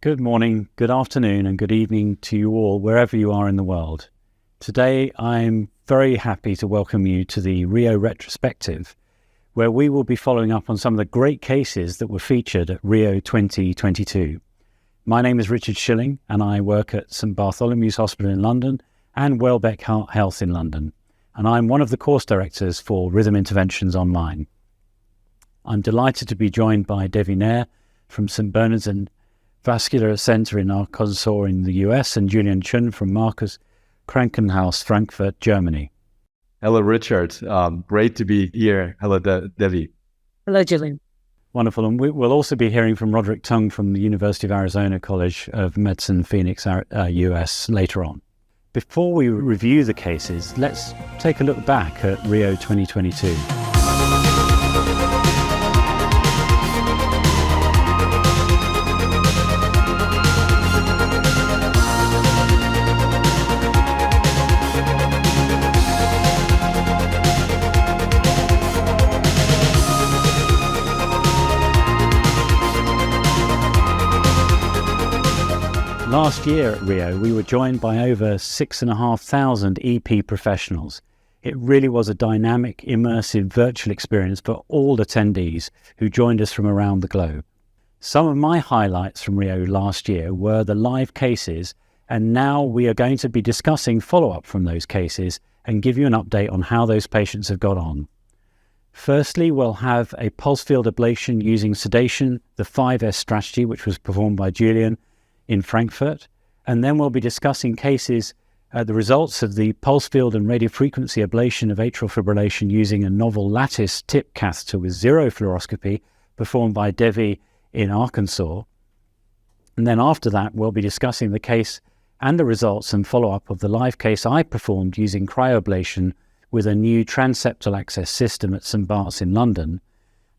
Good morning, good afternoon, and good evening to you all, wherever you are in the world. Today, I'm very happy to welcome you to the Rio Retrospective, where we will be following up on some of the great cases that were featured at Rio 2022. My name is Richard Schilling, and I work at St Bartholomew's Hospital in London and Welbeck Heart Health in London, and I'm one of the course directors for Rhythm Interventions Online. I'm delighted to be joined by Devi Nair from St Bernards Vascular Center in Arkansas in the US, and Julian Chun from Markus, Krankenhaus, Frankfurt, Germany. Hello, Richard. Great to be here. Hello, Devi. Hello, Julian. Wonderful. And we'll also be hearing from Roderick Tung from the University of Arizona College of Medicine, Phoenix, US later on. Before we review the cases, let's take a look back at Rio 2022. Last year at Rio, we were joined by over 6,500 EP professionals. It really was a dynamic, immersive virtual experience for all attendees who joined us from around the globe. Some of my highlights from Rio last year were the live cases, and now we are going to be discussing follow-up from those cases and give you an update on how those patients have got on. Firstly, we'll have a pulse field ablation using sedation, the 5S strategy, which was performed by Julian in Frankfurt, and then we'll be discussing cases, the results of the pulse field and radiofrequency ablation of atrial fibrillation using a novel lattice tip catheter with zero fluoroscopy performed by Devi in Arkansas. And then after that, we'll be discussing the case and the results and follow-up of the live case I performed using cryoablation with a new transeptal access system at St Bart's in London.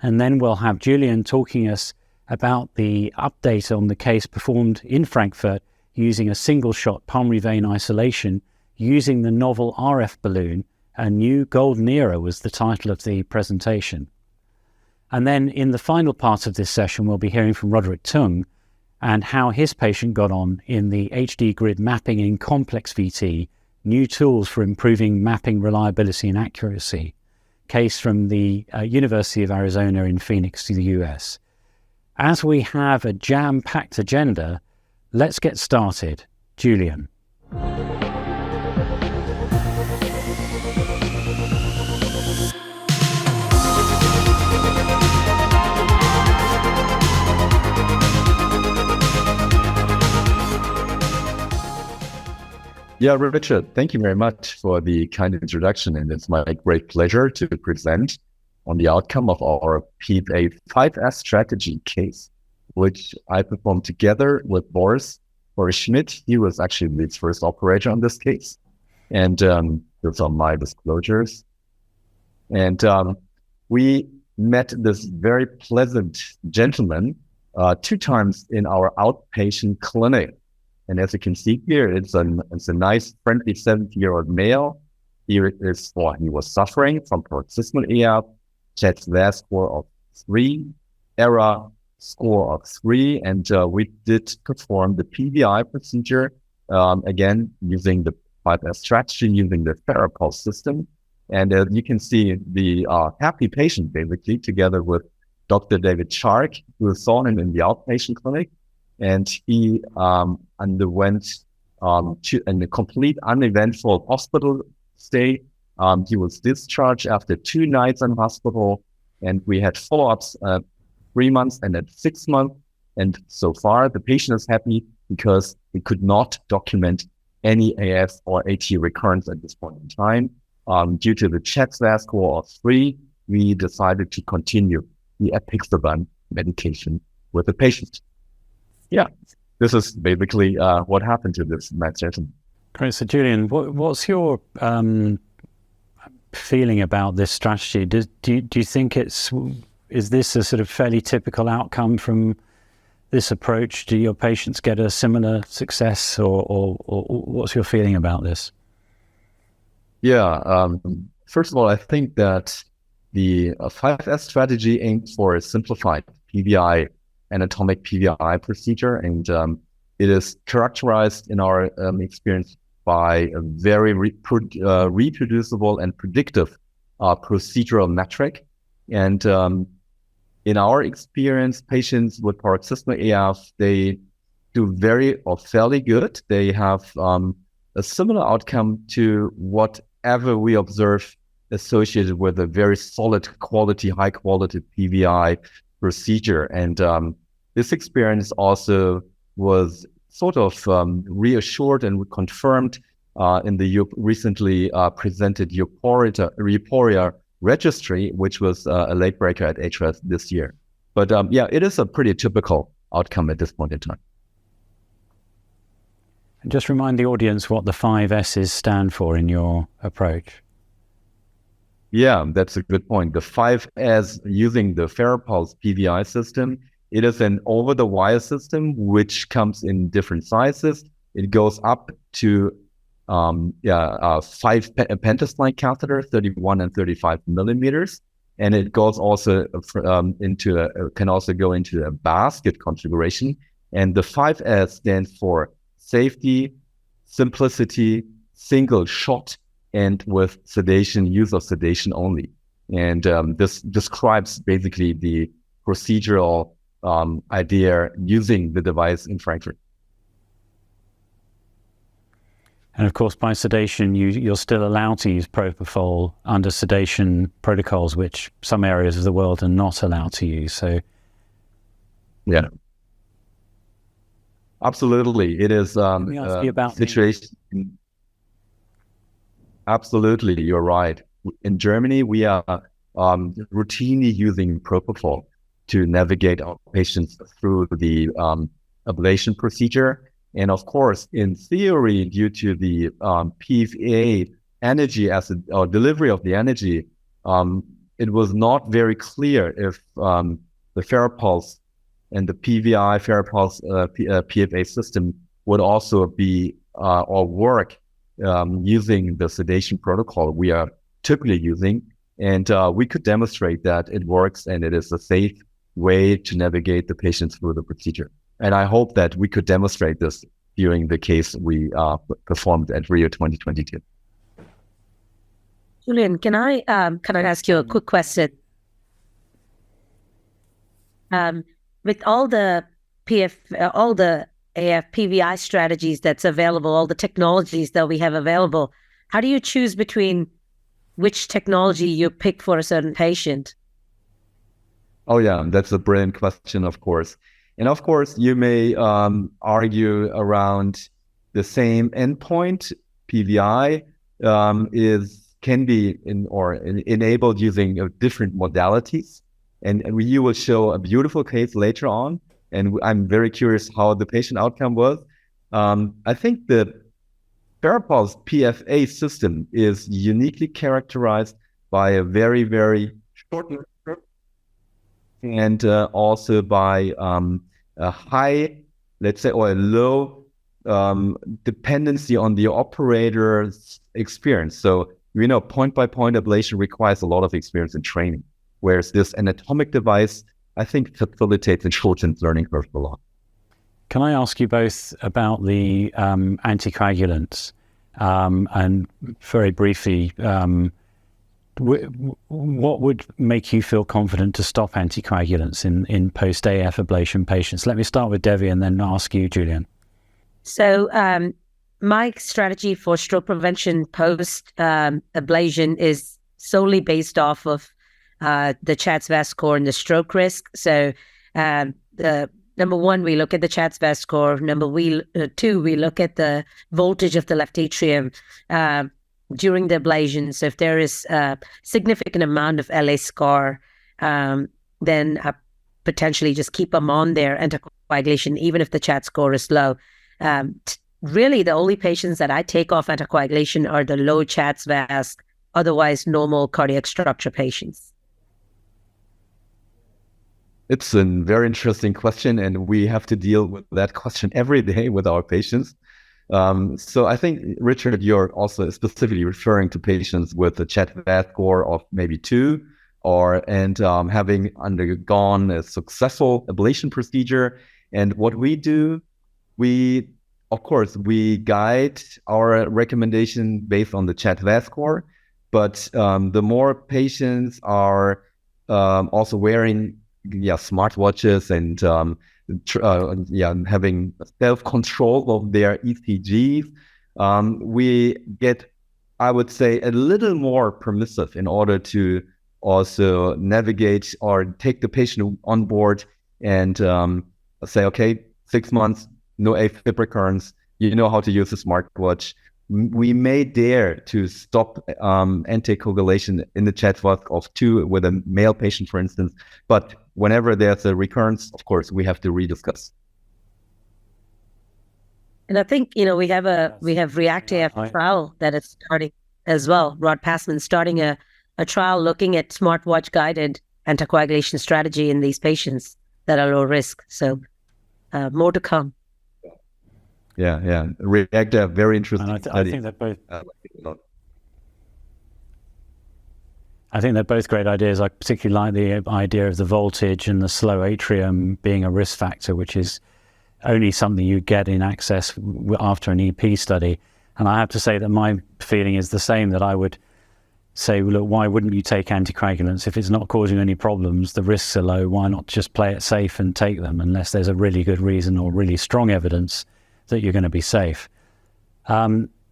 And then we'll have Julian talking us about the update on the case performed in Frankfurt using a single-shot pulmonary vein isolation using the novel RF balloon. A New Golden Era was the title of the presentation. And then in the final part of this session, we'll be hearing from Roderick Tung and how his patient got on in the HD grid mapping in complex VT, new tools for improving mapping reliability and accuracy, case from the University of Arizona in Phoenix, the US. As we have a jam-packed agenda, let's get started. Julian. Yeah, Richard, thank you very much for the kind introduction, and it's my great pleasure to present on the outcome of our PFA 5S strategy case, which I performed together with Boris Schmidt. He was actually the first operator on this case. And those are my disclosures. And we met this very pleasant gentleman 2 times in our outpatient clinic. And as you can see here, it's a nice, friendly 70-year-old male. He was suffering from paroxysmal AF, CHEST VAS score of 3, ERA score of 3, and we did perform the PVI procedure, again, using the 5S strategy, using the TheraPulse system. And you can see the happy patient, basically, together with Dr. David Shark, who saw him in the outpatient clinic, and he underwent a complete uneventful hospital stay. He was discharged after 2 nights in hospital, and we had follow-ups 3 months and at 6 months. And so far, the patient is happy because we could not document any AF or AT recurrence at this point in time. Due to the CHEST VAS score of 3, we decided to continue the apixaban medication with the patient. Yeah, this is basically what happened to this gentleman. Great. So, Julian, what's your feeling about this strategy? Do you think is this a sort of fairly typical outcome from this approach? Do your patients get a similar success, or what's your feeling about this? Yeah, first of all, I think that the 5S strategy aims for a simplified PVI anatomic PVI procedure, and it is characterized in our experience by a very reproducible and predictive procedural metric. And in our experience, patients with paroxysmal AF, they do fairly good. They have a similar outcome to whatever we observe associated with a very solid quality, high quality PVI procedure. And this experience also was sort of reassured and confirmed in the recently presented Euphoria registry, which was a late breaker at HRS this year. But yeah, it is a pretty typical outcome at this point in time. And just remind the audience what the 5 S's stand for in your approach. Yeah, that's a good point. The 5S, using the FARAPULSE PVI system, it is an over-the-wire system which comes in different sizes. It goes up to 5 pentaslide catheter, 31 and 35 millimeters, and it goes also can also go into a basket configuration. And the 5S stands for safety, simplicity, single shot, and with sedation, use of sedation only. And this describes basically the procedural idea using the device in Frankfurt. And of course, by sedation, you're still allowed to use propofol under sedation protocols, which some areas of the world are not allowed to use. So, yeah, absolutely, it is let me ask you about situation. Absolutely, you're right. In Germany, we are routinely using propofol to navigate our patients through the ablation procedure. And of course, in theory, due to the PFA energy or delivery of the energy, it was not very clear if the FARAPULSE and the PVI FARAPULSE PFA system would also be or work using the sedation protocol we are typically using. And we could demonstrate that it works and it is a safe way to navigate the patients through the procedure. And I hope that we could demonstrate this during the case we performed at Rio 2022. Julian, can I ask you a quick question? With all the AF PVI strategies that's available, all the technologies that we have available, how do you choose between which technology you pick for a certain patient? Oh yeah, that's a brilliant question, of course. And of course, you may argue around the same endpoint. PVI can be enabled using different modalities, and you will show a beautiful case later on. And I'm very curious how the patient outcome was. I think the FARAPULSE PFA system is uniquely characterized by a very, very short and also by a high, let's say, or a low dependency on the operator's experience. So, point-by-point ablation requires a lot of experience and training, whereas this anatomic device, I think, facilitates and shortens learning curve a lot. Can I ask you both about the anticoagulants? And very briefly, what would make you feel confident to stop anticoagulants in post-AF ablation patients? Let me start with Devi and then ask you, Julian. So my strategy for stroke prevention post-ablation is solely based off of the CHA2DS2-VASc score and the stroke risk. So number one, we look at the CHA2DS2-VASc score. Number two, we look at the voltage of the left atrium during the ablation. So if there is a significant amount of LA scar, then I potentially just keep them on their anticoagulation, even if the CHA2DS2 score is low. Really, the only patients that I take off anticoagulation are the low CHA2DS2-VASc, otherwise normal cardiac structure patients. It's a very interesting question, and we have to deal with that question every day with our patients. So I think, Richard, you're also specifically referring to patients with a CHA2DS2-VASc score of maybe 2, and having undergone a successful ablation procedure. And what we do, we guide our recommendation based on the CHA2DS2-VASc score, but the more patients are also wearing smartwatches and having self-control of their ECGs, we get, I would say, a little more permissive in order to also navigate or take the patient on board and say, okay, 6 months, no AFib recurrence, you know how to use a smartwatch. We may dare to stop anticoagulation in the CHA2DS2-VASc of 2 with a male patient, for instance. But whenever there's a recurrence, of course, we have to rediscuss. And I think, we have reactive trial that is starting as well. Rod Passman starting a trial looking at smartwatch guided anticoagulation strategy in these patients that are low risk. So more to come. Yeah. Reactive, very interesting. And I think that both. I think they're both great ideas. I particularly like the idea of the voltage and the slow atrium being a risk factor, which is only something you get in access after an EP study. And I have to say that my feeling is the same, that I would say, look, why wouldn't you take anticoagulants? If it's not causing any problems, the risks are low, why not just play it safe and take them, unless there's a really good reason or really strong evidence that you're going to be safe.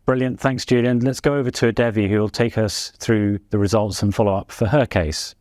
Brilliant. Thanks, Julian. Let's go over to Devi, who will take us through the results and follow up for her case.